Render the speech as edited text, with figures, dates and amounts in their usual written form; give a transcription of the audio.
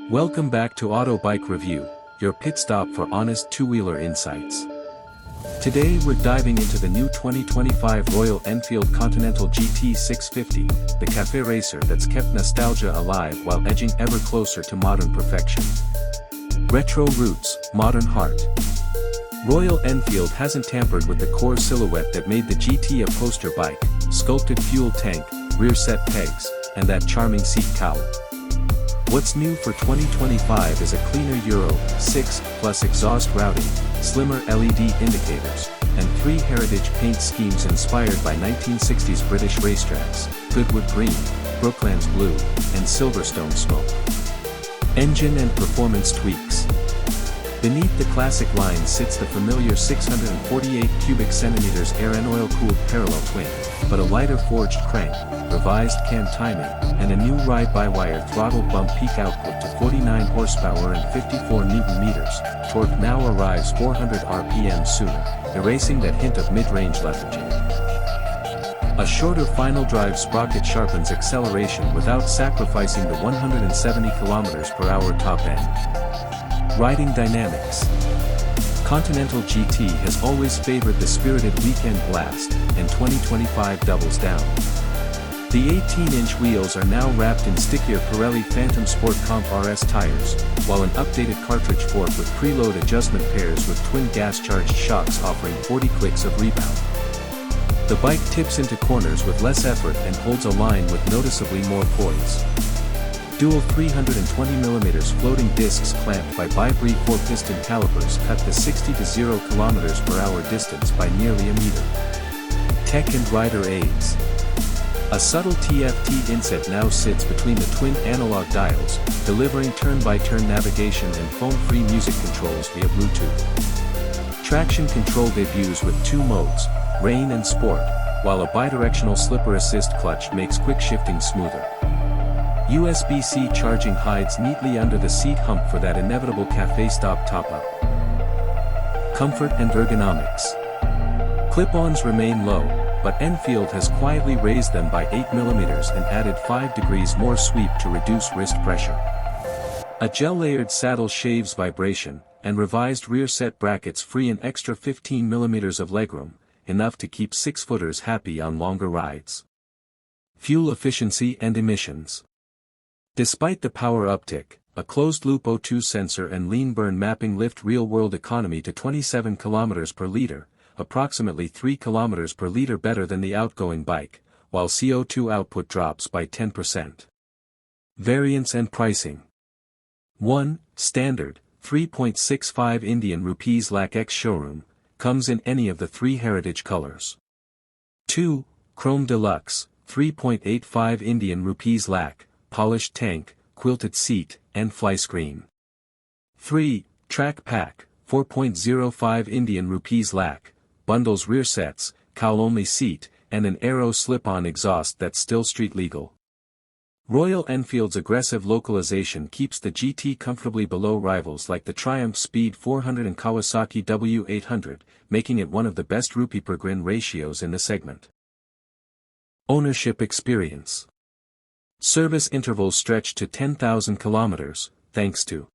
Welcome back to Auto Bike Review, your pit stop for honest two-wheeler insights. Today we're diving into the new 2025 Royal Enfield Continental GT 650, the café racer that's kept nostalgia alive while edging ever closer to modern perfection. Retro roots, modern heart. Royal Enfield hasn't tampered with the core silhouette that made the GT a poster bike: sculpted fuel tank, rear set pegs, and that charming seat cowl. What's new for 2025 is a cleaner Euro 6 Plus exhaust routing, slimmer LED indicators, and 3 heritage paint schemes inspired by 1960s British racetracks: Goodwood Green, Brooklands Blue, and Silverstone Smoke. Engine and performance tweaks. Beneath the classic line sits the familiar 648 cubic centimeters air and oil-cooled parallel twin, but a lighter forged crank, revised cam timing, and a new ride-by-wire throttle bump peak output to 49 horsepower and 54 Nm. Torque now arrives 400 RPM sooner, erasing that hint of mid-range lethargy. A shorter final drive sprocket sharpens acceleration without sacrificing the 170 km/h top end. Riding dynamics. Continental GT has always favored the spirited weekend blast, and 2025 doubles down. The 18-inch wheels are now wrapped in stickier Pirelli Phantom Sport Comp RS tires, while an updated cartridge fork with preload adjustment pairs with twin gas-charged shocks offering 40 clicks of rebound. The bike tips into corners with less effort and holds a line with noticeably more poise. Dual 320mm floating discs clamped by bi-breed 4-piston calipers cut the 60 to 0 km/h distance by nearly a meter. Tech and rider aids. A subtle TFT inset now sits between the twin analog dials, delivering turn-by-turn navigation and phone-free music controls via Bluetooth. Traction control debuts with 2 modes, Rain and Sport, while a bidirectional slipper assist clutch makes quick shifting smoother. USB-C charging hides neatly under the seat hump for that inevitable café stop top-up. Comfort and ergonomics. Clip-ons remain low, but Enfield has quietly raised them by 8mm and added 5 degrees more sweep to reduce wrist pressure. A gel-layered saddle shaves vibration, and revised rear set brackets free an extra 15mm of legroom, enough to keep 6-footers happy on longer rides. Fuel efficiency and emissions. Despite the power uptick, a closed-loop O2 sensor and lean burn mapping lift real-world economy to 27 km/L, approximately 3 km/L better than the outgoing bike, while CO2 output drops by 10%. Variants and pricing. 1. Standard, 3.65 Indian rupees lakh X showroom, comes in any of the 3 heritage colors. 2. Chrome Deluxe, 3.85 Indian rupees lakh, polished tank, quilted seat, and fly screen. 3. Track Pack, 4.05 Indian rupees lakh, bundles rear sets, cowl-only seat, and an aero slip-on exhaust that's still street legal. Royal Enfield's aggressive localization keeps the GT comfortably below rivals like the Triumph Speed 400 and Kawasaki W800, making it one of the best rupee per grin ratios in the segment. Ownership experience. Service intervals stretch to 10,000 kilometers, thanks to